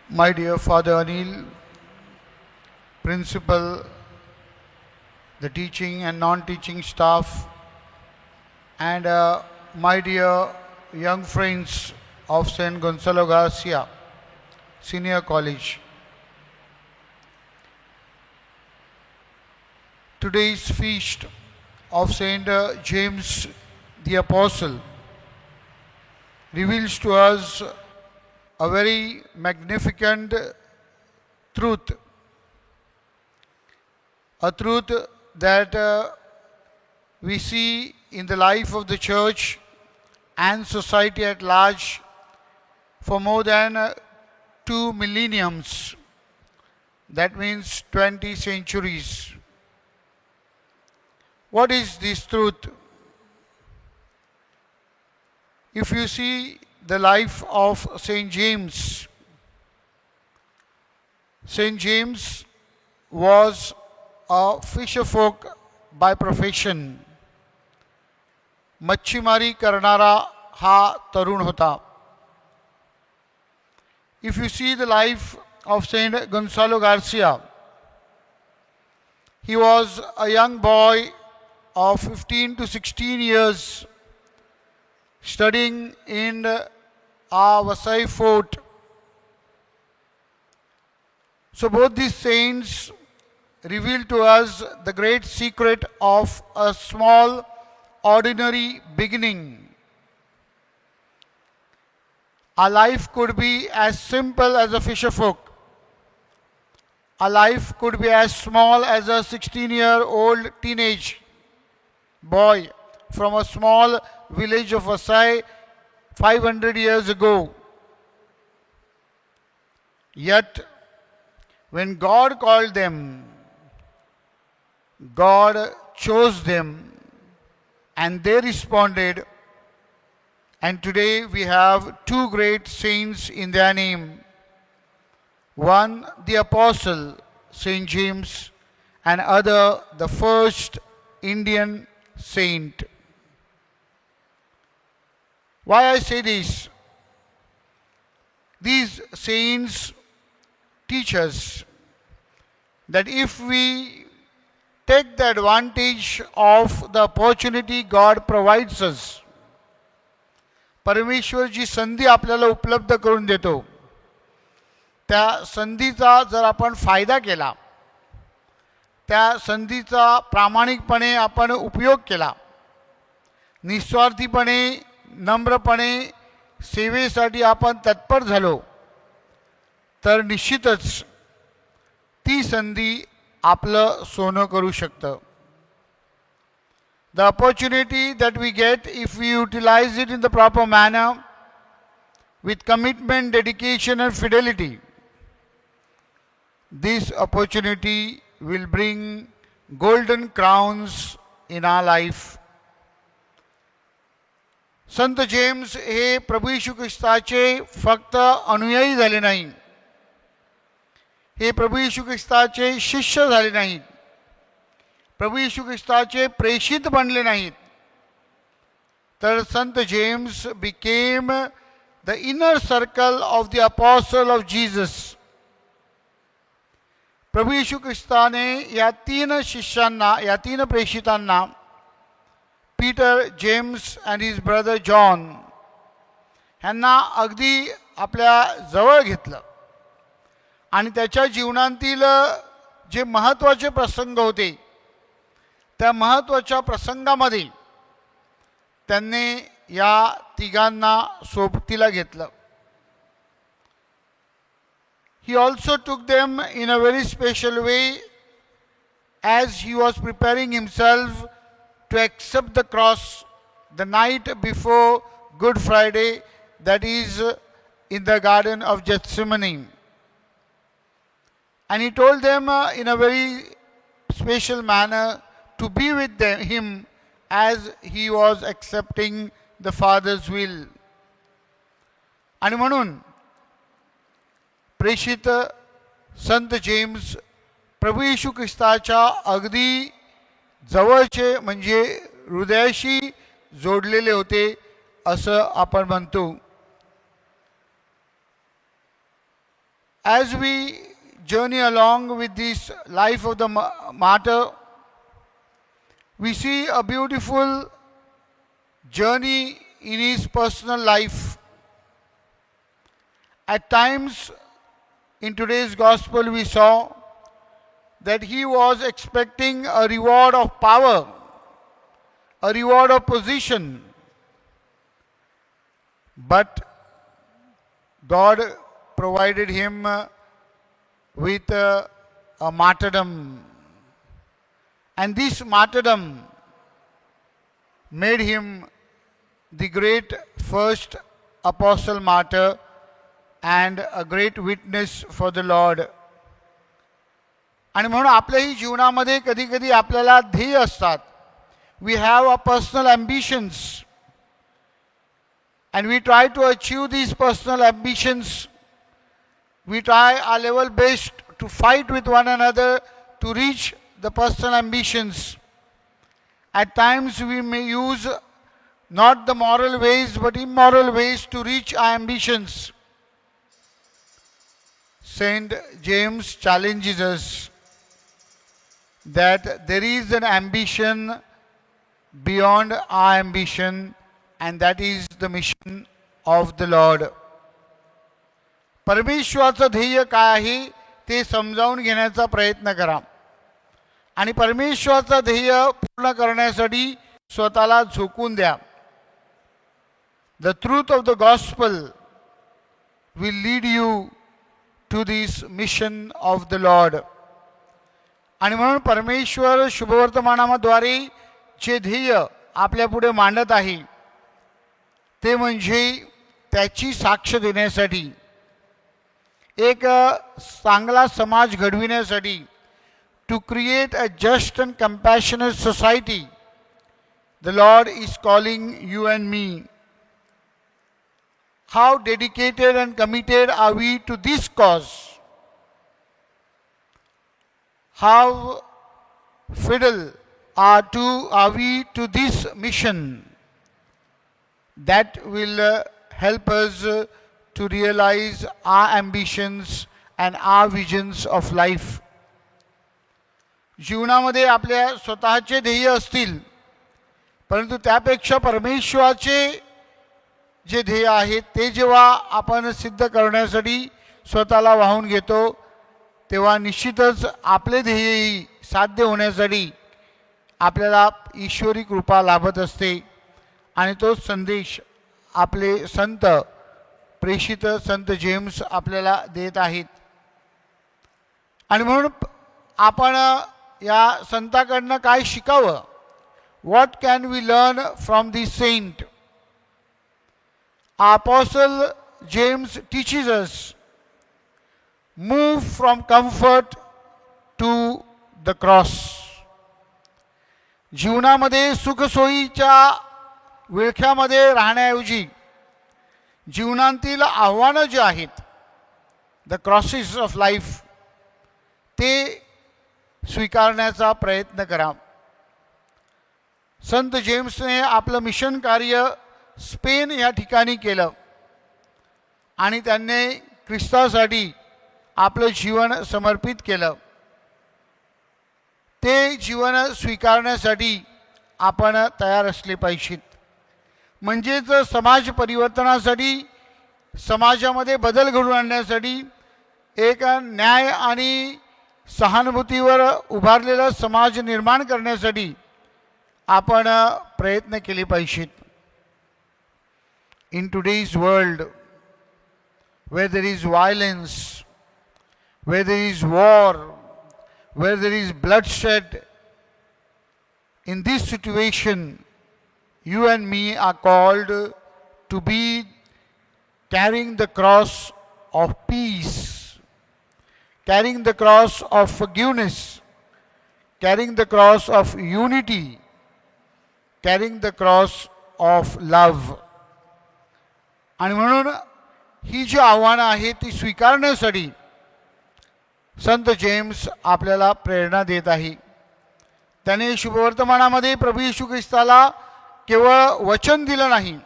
My dear Father Anil, Principal, the teaching and non-teaching staff, and my dear young friends of St. Gonzalo Garcia Senior College. Today's feast of St. James the Apostle reveals to us a very magnificent truth, a truth that we see in the life of the church and society at large for more than 2 millenniums. That means 20 centuries. What is this truth? If you see the life of St. James, St. James was a fisherfolk by profession. मच्छीमारी करणारा हा तरुण होता. If you see the life of St. Gonzalo Garcia, he was a young boy of 15 to 16 years studying in Vasai fort. So both these saints reveal to us the great secret of a small, ordinary beginning. Our life could be as simple as a fisherfolk. Our life could be as small as a 16-year-old teenage boy from a small village of Vasai 500 years ago. Yet, when God called them, God chose them and they responded. And today we have two great saints in their name. One, the Apostle, St. James, and other, the first Indian saint. Why I say this? These saints teach us that if we take the advantage of the opportunity God provides us, परमेश्वर जी संधी आपल्याला उपलब्ध करून देतो, त्या संधीचा जर आपण फायदा केला, त्या संधीचा प्रामाणिकपणे आपण उपयोग केला, निस्वार्थीपणे नम्रपणे सेवेसाठी आपण तत्पर झालो, तर निश्चितच ती संधी आपलं सोनं करू शकतं. The opportunity that we get if we utilize it in the proper manner with commitment, dedication and fidelity, this opportunity will bring golden crowns in our life. Sant James हे प्रभू येशू ख्रिस्ताचे फक्त अनुयायी झाले नाही, हे प्रभू येशू ख्रिस्ताचे शिष्य झाले नाहीत, प्रभू येशू ख्रिस्ताचे प्रेषित बनले नाहीत, तर संत James became the inner circle of the apostle of Jesus. प्रभू येशू ख्रिस्ताने या तीन शिष्यांना, या तीन प्रेषितांना, Peter, James and his brother John, ह्यांना अगदी आपल्या जवळ घेतलं आणि त्याच्या जीवनातील जे महत्त्वाचे प्रसंग होते, त्या महत्त्वाच्या प्रसंगामध्ये त्यांनी या तिघांना सोबतीला घेतलं. He also took them in a very special way as he was preparing himself to accept the cross the night before Good Friday, that is in the Garden of Gethsemane. And he told them in a very special manner to be with him as he was accepting the Father's will. आणि म्हणून प्रेषित संत James प्रभू येशू ख्रिस्ताच्या अगदी जवळचे म्हणजे हृदयाशी जोडलेले होते असं आपण म्हणतो. as we journey along with this life of the martyr, we see a beautiful journey in his personal life. At times in today's gospel we saw that he was expecting a reward of power, a reward of position. But God provided him with a martyrdom. And this martyrdom made him the great first apostle martyr and a great witness for the Lord. आणि म्हणून आपल्याही जीवनामध्ये कधी कधी आपल्याला ध्येय असतात. We have our personal ambitions and we try to achieve these personal ambitions. We try our level best to fight with one another to reach the personal ambitions. At times we may use not the moral ways but immoral ways to reach our ambitions. Saint James challenges us that there is an ambition beyond our ambition, and that is the mission of the Lord. परमेश्वराचं ध्येय काय आहे ते समजावून घेण्याचा प्रयत्न करा आणि परमेश्वराचं ध्येय पूर्ण करण्यासाठी स्वतःला झोकून द्या. The truth of the gospel will lead you to this mission of the Lord. आणि म्हणून परमेश्वर शुभवर्तमानाद्वारे जे ध्येय आपल्या पुढे मांडत आहे ते म्हणजे त्याची साक्ष देण्यासाठी, एक चांगला समाज घडविण्यासाठी, to create a just and compassionate society. The Lord is calling you and me. How dedicated and committed are we to this cause? How fidel are we to this mission that will help us to realize our ambitions and our visions of life. जीवनामध्ये आपल्या स्वतःचे ध्येय असतील, परंतु त्यापेक्षा परमेश्वराचे जे ध्येय आहे ते जेव्हा आपण सिद्ध करण्यासाठी स्वतःला वाहून घेतो तेव्हा निश्चितच आपले ध्येयही साध्य होण्यासाठी आपल्याला ईश्वरी कृपा लाभत असते. आणि तो संदेश आपले संत प्रेषित संत जेम्स आपल्याला देत आहेत. आणि म्हणून आपण या संताकडनं काय शिकावं? What can we learn from this saint? Apostle James teaches us move from comfort to the cross. जीवनामध्ये सुखसोयीच्या विळख्यामध्ये राहण्याऐवजी जीवनातील आव्हानं जे आहेत, द क्रॉसेस ऑफ लाईफ, ते स्वीकारण्याचा प्रयत्न करा. संत जेम्सने आपलं मिशन कार्य स्पेन या ठिकाणी केलं आणि त्यांनी ख्रिस्तासाठी आपलं जीवन समर्पित केलं. ते जीवन स्वीकारण्यासाठी आपण तयार असले पाहिजेत. म्हणजेच समाज परिवर्तनासाठी, समाजामध्ये बदल घडवून आणण्यासाठी, एक न्याय आणि सहानुभूतीवर उभारलेला समाज निर्माण करण्यासाठी आपण प्रयत्न केले पाहिजेत. In today's world where there is violence, where there is war, where there is bloodshed, in this situation you and me are called to be carrying the cross of peace, carrying the cross of forgiveness, carrying the cross of unity, carrying the cross of love. आणि म्हणून ही जी आव्हानं आहेत ती स्वीकारण्यासाठी संत James आपल्याला प्रेरणा देत आहे. त्याने शुभवर्तमानामध्ये प्रभू येशू ख्रिस्ताला केवळ वचन दिलं नाही,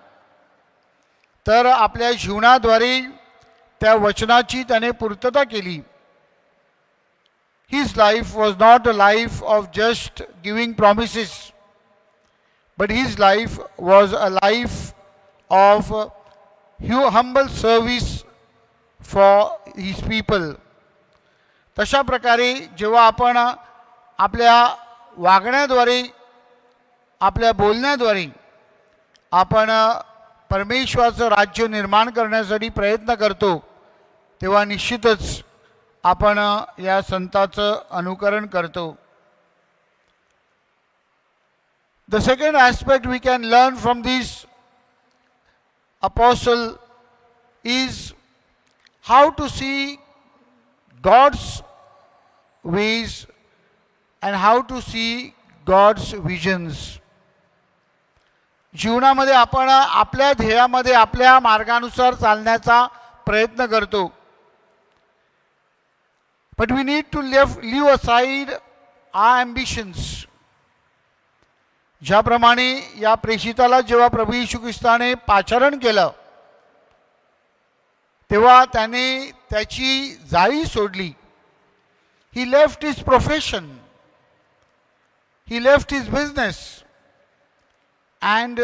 तर आपल्या जीवनाद्वारे त्या वचनाची त्याने पूर्तता केली. His life was not a life of just giving promises, but his life was a life of humble service for his people. तशा प्रकारे जेव्हा आपण आपल्या वागण्याद्वारे, आपल्या बोलण्याद्वारे आपण परमेश्वराचं राज्य निर्माण करण्यासाठी प्रयत्न करतो, तेव्हा निश्चितच आपण या संताचं अनुकरण करतो. The second aspect we can learn from this apostle is how to see God's ways and how to see God's visions. जीवनामध्ये आपण आपल्या ध्येयामध्ये आपल्या मार्गानुसार चालण्याचा प्रयत्न करतो. But we need to leave aside our ambitions. ज्याप्रमाणे या प्रेषिताला जेव्हा प्रभू येशू ख्रिस्ताने पाचारण केलं, तेव्हा त्याने त्याची जाळी सोडली. He left his profession, he left his business, and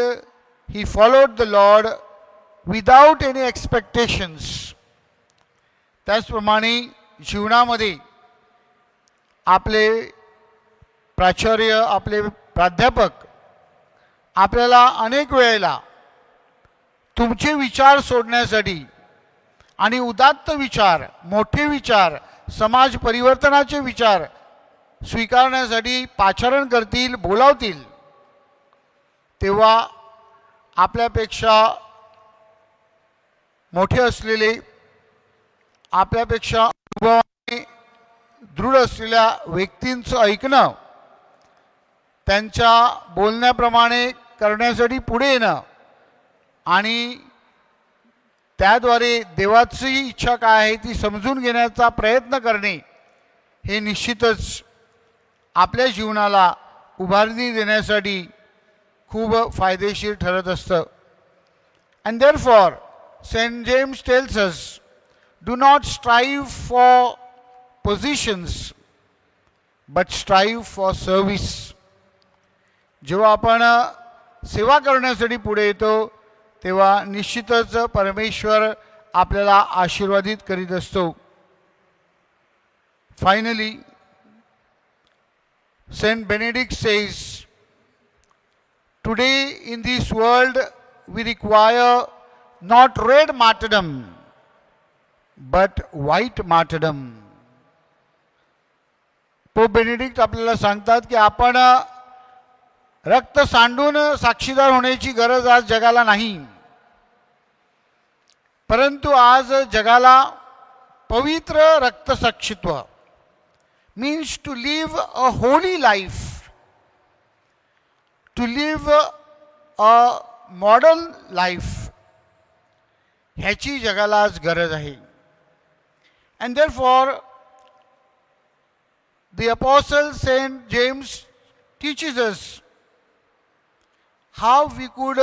he followed the Lord without any expectations. त्याचप्रमाणे जीवनामध्ये आपले प्राचार्य, आपले प्राध्यापक आपल्याला अनेक वेळेला तुमचे विचार सोडण्यासाठी आणि उदात्त विचार, मोठे विचार, समाज परिवर्तनाचे विचार स्वीकारण्यासाठी पाचारण करतील, बोलावतील. तेव्हा आपल्यापेक्षा मोठे असलेले, आपल्यापेक्षा अनुभवाने दृढ असलेल्या व्यक्तींचं ऐकणं, त्यांच्या बोलण्याप्रमाणे करण्यासाठी पुढे येणं आणि त्याद्वारे देवाची इच्छा काय आहे ती समजून घेण्याचा प्रयत्न करणे, हे निश्चितच आपल्या जीवनाला उभारणी देण्यासाठी खूप फायदेशीर ठरत असतं. And therefore, St. James tells us, do not strive for positions, but strive for service. जेव्हा आपण सेवा करण्यासाठी पुढे येतो, तेव्हा निश्चितच परमेश्वर आपल्याला आशीर्वादित करीत असतो. Finally, St. Benedict says, today in this world we require not red martyrdom but white martyrdom. Pope Benedict आपल्याला सांगतात की आपण रक्त सांडून साक्षीदार होण्याची गरज आज जगाला नाही, परंतु आज जगाला पवित्र रक्तसाक्षीत्व, means to live a holy life, to live a model life, ह्याची जगाला आज गरज आहे. And therefore the apostle St. James teaches us how we could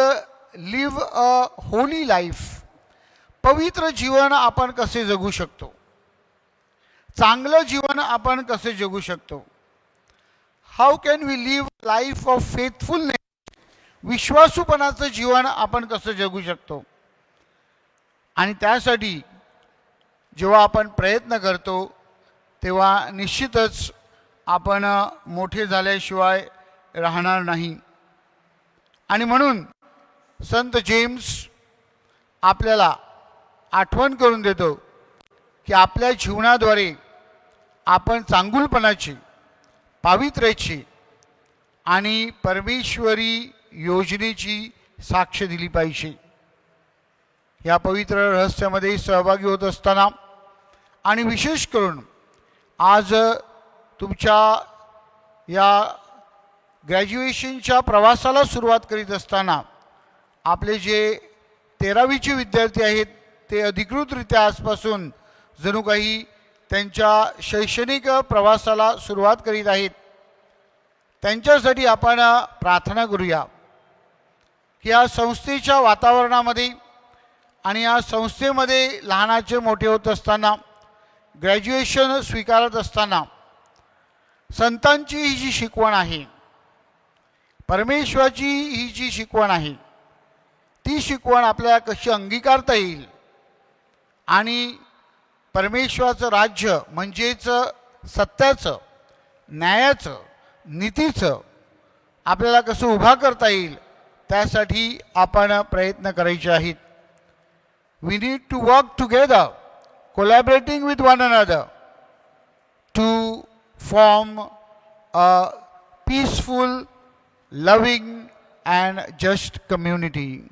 live a holy life. पवित्र जीवन आपण कसे जगू शकतो, चांगलं जीवन आपण कसे जगू शकतो. How can we live life of faithfulness, विश्वासूपणाचं जीवन आपण कसं जगू शकतो. आणि त्यासाठी जेव्हा आपण प्रयत्न करतो, तेव्हा निश्चितच आपण मोठे झाल्याशिवाय राहणार नाही. आणि म्हणून संत जेम्स आपल्याला आठवण करून देतो की आपल्या जीवनाद्वारे आपण चांगुलपणाची, पावित्र्याची आणि परमेश्वरी योजनेची साक्ष दिली पाहिजे. या पवित्र रहस्यामध्ये सहभागी होत असताना आणि विशेष करून आज तुमच्या या ग्रॅज्युएशनच्या प्रवासाला सुरुवात करीत असताना आपले जे 13वीचे विद्यार्थी आहेत ते अधिकृतरित्या आजपासून जणू काही त्यांच्या शैक्षणिक प्रवासाला सुरुवात करीत आहेत. त्यांच्यासाठी आपण प्रार्थना करूया की या संस्थेच्या वातावरणामध्ये आणि या संस्थेमध्ये लहानाचे मोठे होत असताना, ग्रॅज्युएशन स्वीकारत असताना संतांची ही जी शिकवण आहे, परमेश्वराची ही जी शिकवण आहे, ती शिकवण आपल्याला कशी अंगीकारता येईल आणि परमेश्वराचं राज्य म्हणजेच सत्याचं, न्यायाचं, नीतीचं आपल्याला कसं उभा करता येईल, त्यासाठी आपण प्रयत्न करायचे आहेत. We need to work together, collaborating with one another to form a peaceful, loving and just community.